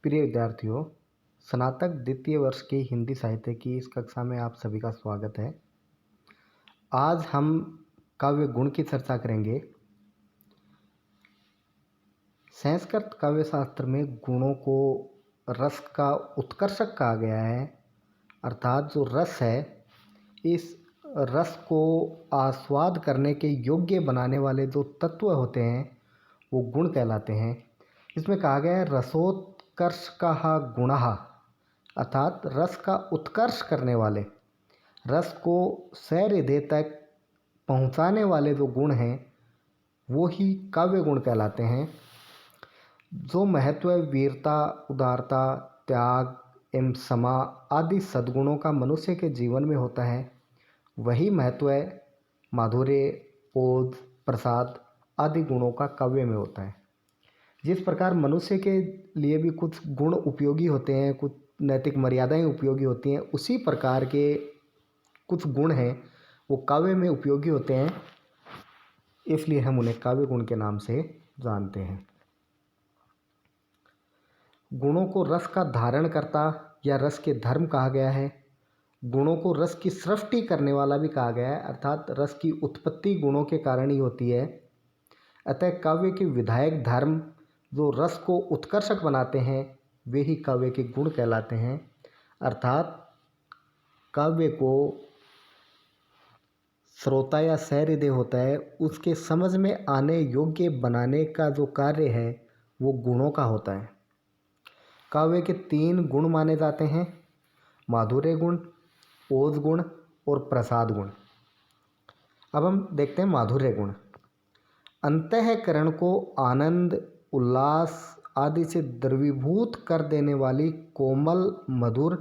प्रिय विद्यार्थियों, स्नातक द्वितीय वर्ष की हिंदी साहित्य की इस कक्षा में आप सभी का स्वागत है। आज हम काव्य गुण की चर्चा करेंगे। संस्कृत काव्य शास्त्र में गुणों को रस का उत्कर्षक कहा गया है, अर्थात जो रस है, इस रस को आस्वाद करने के योग्य बनाने वाले जो तत्व होते हैं वो गुण कहलाते हैं। इसमें कहा गया है रसोत्कर्ष का गुणः, अर्थात रस का उत्कर्ष करने वाले, रस को सहृदय तक पहुंचाने वाले जो गुण हैं वो ही काव्य गुण कहलाते हैं। जो महत्व वीरता, उदारता, त्याग एवं क्षमा आदि सद्गुणों का मनुष्य के जीवन में होता है, वही महत्व माधुर्य, ओज, प्रसाद आदि गुणों का काव्य में होता है। जिस प्रकार मनुष्य के लिए भी कुछ गुण उपयोगी होते हैं, कुछ नैतिक मर्यादाएं उपयोगी होती हैं, उसी प्रकार के कुछ गुण हैं वो काव्य में उपयोगी होते हैं, इसलिए हम उन्हें काव्य गुण के नाम से जानते हैं। गुणों को रस का धारण करता या रस के धर्म कहा गया है। गुणों को रस की सृष्टि करने वाला भी कहा गया है, अर्थात रस की उत्पत्ति गुणों के कारण ही होती है। अतः काव्य के विधायक धर्म जो रस को उत्कर्षक बनाते हैं वे ही काव्य के गुण कहलाते हैं। अर्थात काव्य को श्रोता या सहृदय होता है, उसके समझ में आने योग्य बनाने का जो कार्य है वो गुणों का होता है। काव्य के 3 गुण माने जाते हैं: माधुर्य गुण, ओज गुण और प्रसाद गुण। अब हम देखते हैं माधुर्य गुण। अंतःकरण को आनंद, उल्लास आदि से द्रवीभूत कर देने वाली कोमल, मधुर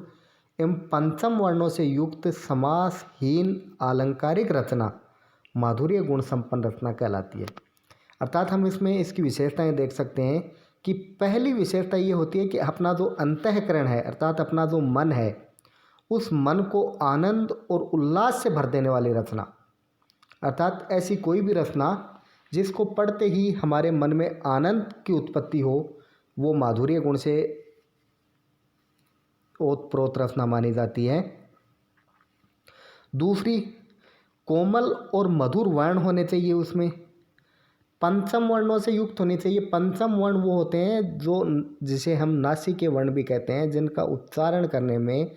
एवं पंचम वर्णों से युक्त समासहीन अलंकारिक रचना माधुर्य गुण संपन्न रचना कहलाती है। अर्थात हम इसमें इसकी विशेषताएं देख सकते हैं कि पहली विशेषता ये होती है कि अपना जो अंतःकरण है, अर्थात अपना जो मन है, उस मन को आनंद और उल्लास से भर देने वाली रचना। अर्थात ऐसी कोई भी रचना जिसको पढ़ते ही हमारे मन में आनंद की उत्पत्ति हो, वो माधुर्य गुण से ओतप्रोत रचना मानी जाती है। दूसरी, कोमल और मधुर वर्ण होने चाहिए, उसमें पंचम वर्णों से युक्त होनी चाहिए। पंचम वर्ण वो होते हैं जो जिसे हम नासिक वर्ण भी कहते हैं, जिनका उच्चारण करने में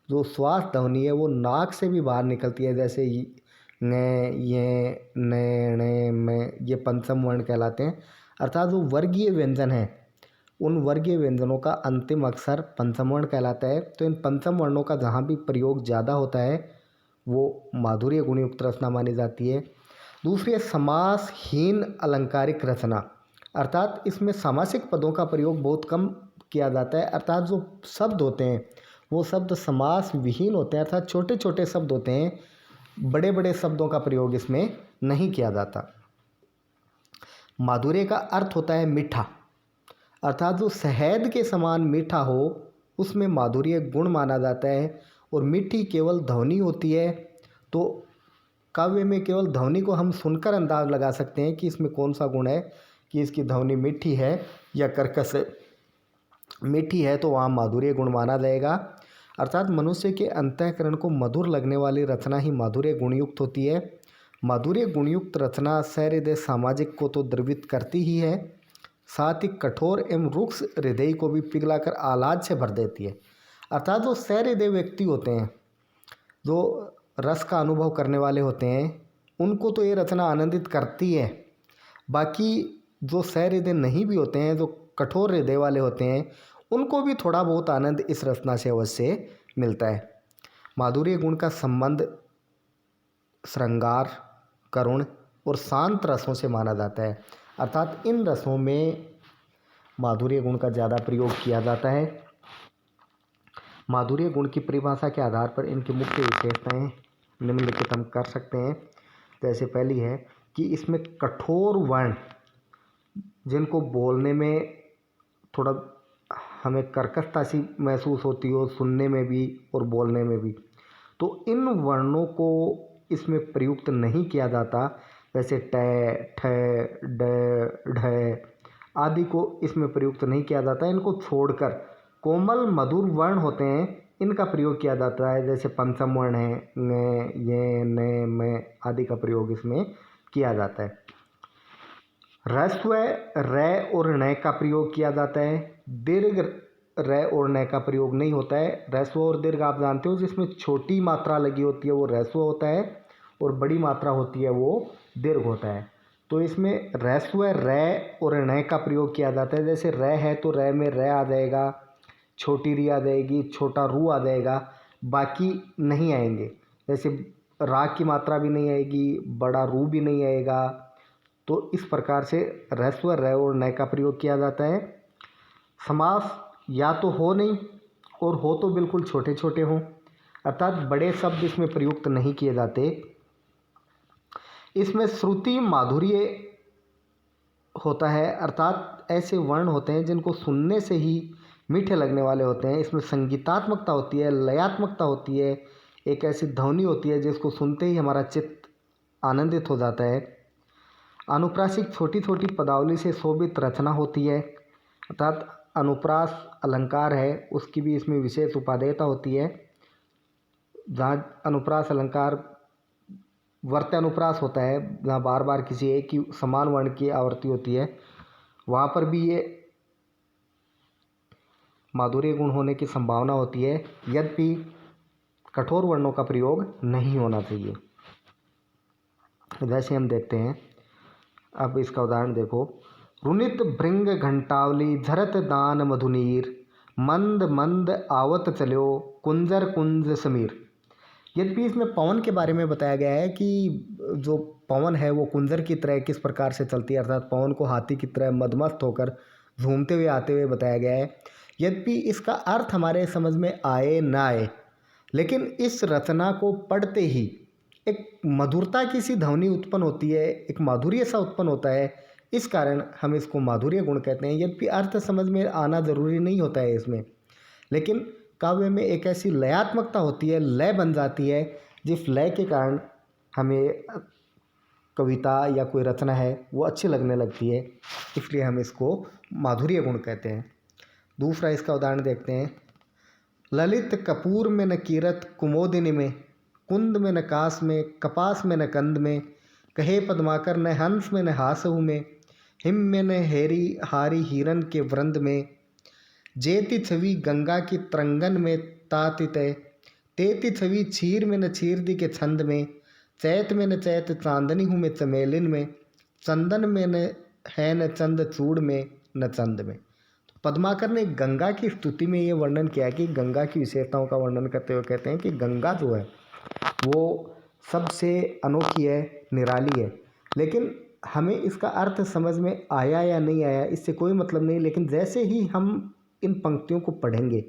जो श्वास ध्वनि है वो नाक से भी बाहर निकलती है, जैसे न, ये, न, में, ये पंचम वर्ण कहलाते हैं। अर्थात जो वर्गीय व्यंजन है, उन वर्गीय व्यंजनों का अंतिम अक्षर पंचम वर्ण कहलाता है। तो इन पंचम वर्णों का जहाँ भी प्रयोग ज़्यादा होता है वो माधुर्य गुणयुक्त रचना मानी जाती है। दूसरी है समासहीन अलंकारिक रचना, अर्थात इसमें सामासिक पदों का प्रयोग बहुत कम किया जाता है। अर्थात जो शब्द होते हैं वो शब्द समास विहीन होते हैं, अर्थात छोटे छोटे शब्द होते हैं, बड़े बड़े शब्दों का प्रयोग इसमें नहीं किया जाता। माधुर्य का अर्थ होता है मीठा, अर्थात जो शहद के समान मीठा हो उसमें माधुर्य गुण माना जाता है। और मीठी केवल ध्वनि होती है, तो काव्य में केवल ध्वनि को हम सुनकर अंदाज लगा सकते हैं कि इसमें कौन सा गुण है, कि इसकी ध्वनि मीठी है या कर्कश है। मीठी है तो वहाँ माधुर्य गुण माना जाएगा। अर्थात मनुष्य के अंतःकरण को मधुर लगने वाली रचना ही माधुर्य गुणयुक्त होती है। माधुर्य गुणयुक्त रचना सहृदय सामाजिक को तो द्रवित करती ही है, साथ ही कठोर एवं रुक्ष हृदय को भी पिघलाकर आह्लाद से भर देती है। अर्थात जो सहृदय व्यक्ति होते हैं, जो रस का अनुभव करने वाले होते हैं, उनको तो ये रचना आनंदित करती है। बाकी जो सहृदय नहीं भी होते हैं, जो कठोर हृदय वाले होते हैं, उनको भी थोड़ा बहुत आनंद इस रचना से अवश्य मिलता है। माधुर्य गुण का संबंध श्रृंगार, करुण और शांत रसों से माना जाता है। अर्थात इन रसों में माधुर्य गुण का ज़्यादा प्रयोग किया जाता है। माधुर्य गुण की परिभाषा के आधार पर इनकी मुख्य विशेषताएं निम्नलिखित हम कर सकते हैं। जैसे पहली है कि इसमें कठोर वर्ण, जिनको बोलने में थोड़ा हमें कर्कशता सी महसूस होती हो, सुनने में भी और बोलने में भी, तो इन वर्णों को इसमें प्रयुक्त नहीं किया जाता। जैसे ट, ठ, ड, ढ आदि को इसमें प्रयुक्त नहीं किया जाता है। इनको छोड़कर कोमल मधुर वर्ण होते हैं, इनका प्रयोग किया जाता है। जैसे पंचम वर्ण है, न, ये, न, म आदि का प्रयोग इसमें किया जाता है। ह्रस्व र और न का प्रयोग किया जाता है। दीर्घ र और न का प्रयोग नहीं होता है। ह्रस्व और दीर्घ आप जानते हो, जिसमें छोटी मात्रा लगी होती है वो ह्रस्व होता है और बड़ी मात्रा होती है वो दीर्घ होता है। तो इसमें ह्रस्व र और न का प्रयोग किया जाता है। जैसे र है तो र में र आ जाएगा, छोटी री आ जाएगी, छोटा रू आ जाएगा, बाकी नहीं आएंगे। जैसे रा की मात्रा भी नहीं आएगी, बड़ा रू भी नहीं आएगा। तो इस प्रकार से ह्रस्व र और न का प्रयोग किया जाता है। समास या तो हो नहीं और हो तो बिल्कुल छोटे छोटे हों, अर्थात बड़े शब्द इसमें प्रयुक्त नहीं किए जाते। इसमें श्रुति माधुर्य होता है, अर्थात ऐसे वर्ण होते हैं जिनको सुनने से ही मीठे लगने वाले होते हैं। इसमें संगीतात्मकता होती है, लयात्मकता होती है, एक ऐसी ध्वनि होती है जिसको सुनते ही हमारा चित्त आनंदित हो जाता है। अनुप्रासिक छोटी छोटी पदावली से शोभित रचना होती है, अर्थात अनुप्रास अलंकार है उसकी भी इसमें विशेष उपादेयता होती है। जहाँ अनुप्रास अलंकार वर्त्यानुप्रास होता है, जहाँ बार बार किसी एक ही समान वर्ण की आवृत्ति होती है, वहाँ पर भी ये माधुर्य गुण होने की संभावना होती है, यद्यपि कठोर वर्णों का प्रयोग नहीं होना चाहिए। जैसे हम देखते हैं, अब इसका उदाहरण देखो। रुनित भृंग घंटावली झरत दान मधुनीर, मंद मंद आवत चलो कुंजर कुंज समीर। यद्यपि इसमें पवन के बारे में बताया गया है कि जो पवन है वो कुंजर की तरह किस प्रकार से चलती है, अर्थात पवन को हाथी की तरह मदमस्त होकर झूमते हुए आते हुए बताया गया है। यद्यपि इसका अर्थ हमारे समझ में आए ना आए, लेकिन इस रचना को पढ़ते ही एक मधुरता की सी ध्वनि उत्पन्न होती है, एक माधुर्य सा उत्पन्न होता है। इस कारण हम इसको माधुर्य गुण कहते हैं। यद्यपि अर्थ समझ में आना जरूरी नहीं होता है इसमें, लेकिन काव्य में एक ऐसी लयात्मकता होती है, लय बन जाती है, जिस लय के कारण हमें कविता या कोई रचना है वो अच्छी लगने लगती है, इसलिए हम इसको माधुर्य गुण कहते हैं। दूसरा इसका उदाहरण देखते हैं। ललित कपूर में न कीरत कुमोदिनी में, कुंद में न कास में, कपास में न कंद में, कहे पद्माकर न हंस में न हासहु में, हिम में न हेरी हारी हिरन के वृंद में, जेति छवि गंगा की तरंगन में ताति तय, तेति छवि छीर में न छीरदी के छंद में, चैत में न चैत चांदनी हूँ में चमेलिन में, चंदन में न है न चंद चूड़ में न चंद में। तो पद्माकर ने गंगा की स्तुति में ये वर्णन किया कि गंगा की विशेषताओं का वर्णन करते हुए कहते हैं कि गंगा जो है वो सबसे अनोखी है, निराली है। लेकिन हमें इसका अर्थ समझ में आया या नहीं आया इससे कोई मतलब नहीं, लेकिन जैसे ही हम इन पंक्तियों को पढ़ेंगे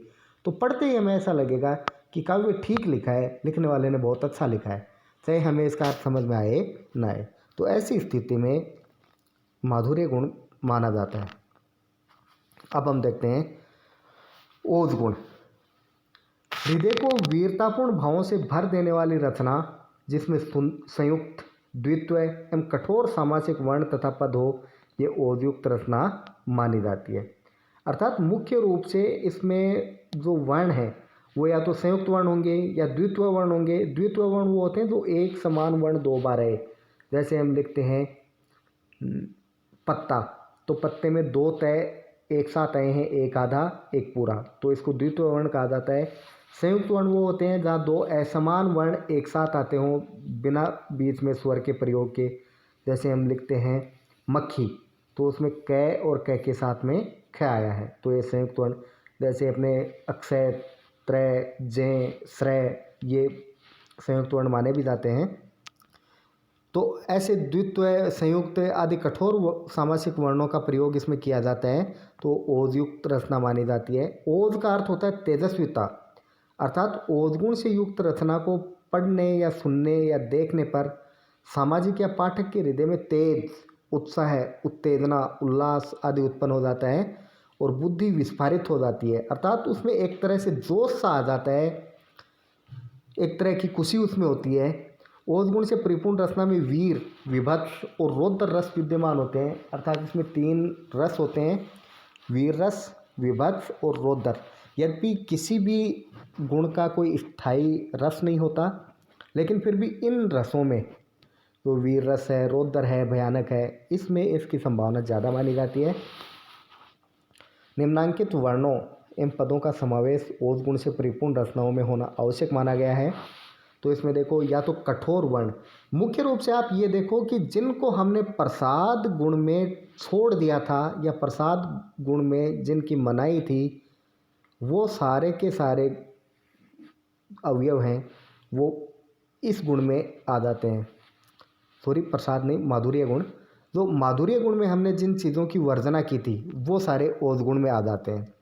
तो पढ़ते ही हमें ऐसा लगेगा कि काव्य ठीक लिखा है, लिखने वाले ने बहुत अच्छा लिखा है, चाहे हमें इसका अर्थ समझ में आए ना आए। तो ऐसी स्थिति में माधुर्य गुण माना जाता है। अब हम देखते हैं ओज गुण। हृदय को वीरतापूर्ण भावों से भर देने वाली रचना, जिसमें संयुक्त, द्वित्व एवं कठोर सामासिक वर्ण तथा पद हो, ये ओजयुक्त रचना मानी जाती है। अर्थात मुख्य रूप से इसमें जो वर्ण है वो या तो संयुक्त वर्ण होंगे या द्वित्व वर्ण होंगे। द्वित्व वर्ण वो होते हैं जो एक समान वर्ण दो बार आए। जैसे हम लिखते हैं पत्ता, तो पत्ते में दो तय एक साथ आए हैं, एक आधा एक पूरा, तो इसको द्वित्व वर्ण कहा जाता है। संयुक्त वर्ण वो होते हैं जहाँ दो असमान वर्ण एक साथ आते हों बिना बीच में स्वर के प्रयोग के। जैसे हम लिखते हैं मक्खी, तो उसमें कै और कै के साथ में ख आया है, तो ये संयुक्त वर्ण। जैसे अपने अक्षय, त्रय, जय, श्रय, ये संयुक्त वर्ण माने भी जाते हैं। तो ऐसे द्वित्व, संयुक्त आदि कठोर सामासिक वर्णों का प्रयोग इसमें किया जाता है, तो ओजयुक्त रचना मानी जाती है। ओज का अर्थ होता है तेजस्विता, अर्थात ओजगुण से युक्त रचना को पढ़ने या सुनने या देखने पर सामाजिक या पाठक के हृदय में तेज, उत्साह, उत्तेजना, उल्लास आदि उत्पन्न हो जाता है और बुद्धि विस्फारित हो जाती है। अर्थात उसमें एक तरह से जोश सा आ जाता है, एक तरह की खुशी उसमें होती है ओज गुण से परिपूर्ण रचना में वीर, विभत्स और रौद्र रस विद्यमान होते हैं, अर्थात इसमें 3 रस होते हैं, वीर रस, विभत्स और रौद्र। यद्यपि किसी भी गुण का कोई स्थायी रस नहीं होता, लेकिन फिर भी इन रसों में जो वीर रस है, रौद्र है, भयानक है, इसमें इसकी संभावना ज़्यादा मानी जाती है। निम्नांकित वर्णों एवं पदों का समावेश ओज गुण से परिपूर्ण रचनाओं में होना आवश्यक माना गया है। तो इसमें देखो, या तो कठोर वर्ण, मुख्य रूप से आप ये देखो कि जिनको हमने प्रसाद गुण में छोड़ दिया था या प्रसाद गुण में जिनकी मनाही थी, वो सारे के सारे अवयव हैं वो इस गुण में आ जाते हैं। सॉरी, प्रसाद नहीं, माधुर्य गुण। जो माधुर्य गुण में हमने जिन चीज़ों की वर्जना की थी वो सारे ओज गुण में आ जाते हैं।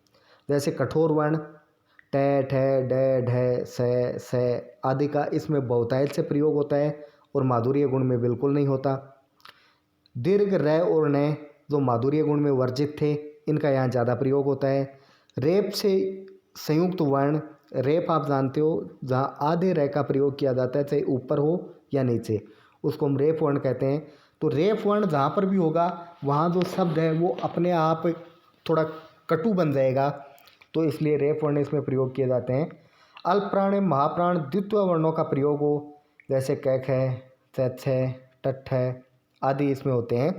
जैसे कठोर वर्ण ट, ठ, ड, ढ, स आदि का इसमें बहुतायत से प्रयोग होता है और माधुर्य गुण में बिल्कुल नहीं होता। दीर्घ र और न जो माधुर्य गुण में वर्जित थे, इनका यहाँ ज़्यादा प्रयोग होता है। रेप से संयुक्त वर्ण, रेप आप जानते हो, जहाँ आधे र का प्रयोग किया जाता है, चाहे ऊपर हो या नीचे, उसको हम रेप वर्ण कहते हैं। तो रेप वर्ण जहाँ पर भी होगा वहाँ जो शब्द है वो अपने आप थोड़ा कटु बन जाएगा, तो इसलिए रेप वर्ण इसमें प्रयोग किए जाते हैं। अल्प प्राण एवं महाप्राण द्वितीय वर्णों का प्रयोग हो, जैसे क, ख, छ, टठ आदि इसमें होते हैं।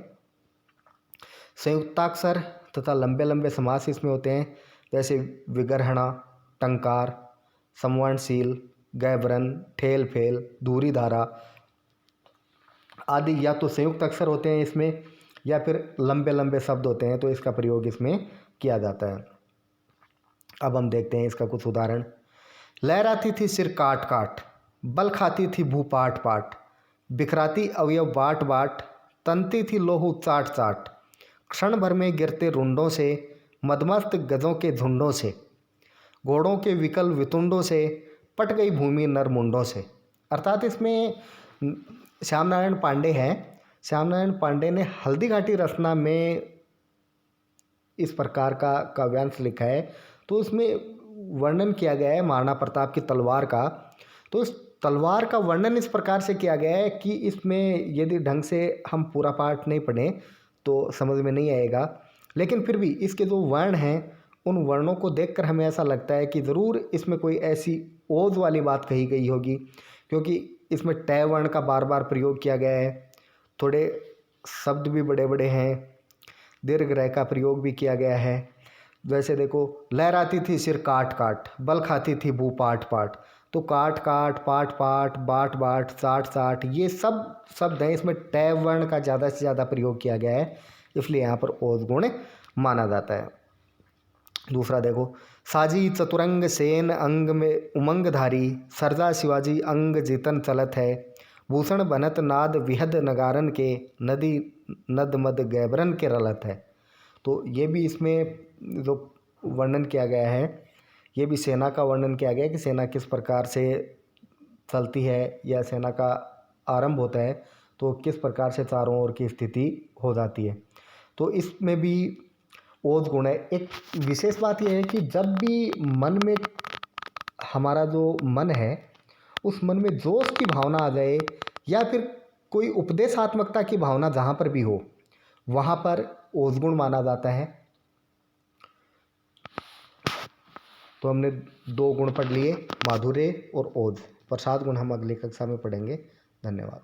संयुक्ताक्षर तथा लंबे लंबे समास इसमें होते हैं, जैसे विगर्हणा, टंकार, समवर्णशील, गैबरन, ठेल फेल, धूरी धारा आदि या तो संयुक्त अक्षर होते हैं इसमें, या फिर लंबे लंबे शब्द होते हैं, तो इसका प्रयोग इसमें किया जाता है। अब हम देखते हैं इसका कुछ उदाहरण। लहराती थी सिर काट काट, बल खाती थी भू पाट पाट, बिखराती अवयव बाट बाट, तनती थी लोहू चाट चाट, क्षण भर में गिरते रुंडों से, मदमस्त गजों के झुंडों से, घोड़ों के विकल वितुंडों से, पट गई भूमि नर मुंडों से। अर्थात इसमें श्याम नारायण पांडे हैं, श्याम नारायण पांडे ने हल्दी घाटी रचना में इस प्रकार का काव्यांश लिखा है। तो उसमें वर्णन किया गया है महाराणा प्रताप की तलवार का। तो इस तलवार का वर्णन इस प्रकार से किया गया है कि इसमें यदि ढंग से हम पूरा पाठ नहीं पढ़ें तो समझ में नहीं आएगा, लेकिन फिर भी इसके जो वर्ण हैं उन वर्णों को देखकर हमें ऐसा लगता है कि ज़रूर इसमें कोई ऐसी ओज वाली बात कही गई होगी, क्योंकि इसमें ट वर्ण का बार बार प्रयोग किया गया है, थोड़े शब्द भी बड़े बड़े हैं, दीर्घ र का प्रयोग भी किया गया है। जैसे देखो, लहराती थी सिर काट काट, बल खाती थी भू पाट पाट, तो काट काट, पाट पाट, बाट बाट, चाट चाट, ये सब शब्द हैं, इसमें ट वर्ण का ज़्यादा से ज़्यादा प्रयोग किया गया है, इसलिए यहाँ पर ओज गुण माना जाता है। दूसरा देखो, साजी चतुरंग सेन अंग में उमंगधारी, सरजा शिवाजी अंग जीतन चलत है, भूषण बनत नाद विहद नगारन के, नदी नद मद गैबरन के रलत है। तो ये भी इसमें जो वर्णन किया गया है, ये भी सेना का वर्णन किया गया है कि सेना किस प्रकार से चलती है या सेना का आरंभ होता है तो किस प्रकार से चारों ओर की स्थिति हो जाती है। तो इसमें भी ओज गुण है। एक विशेष बात यह है कि जब भी मन में हमारा जो मन है उस मन में जोश की भावना आ जाए या फिर कोई उपदेशात्मकता की भावना जहाँ पर भी हो, वहाँ पर ओज गुण माना जाता है। तो हमने 2 गुण पढ़ लिए, माधुर्य और ओज। प्रसाद गुण हम अगली कक्षा में पढ़ेंगे। धन्यवाद।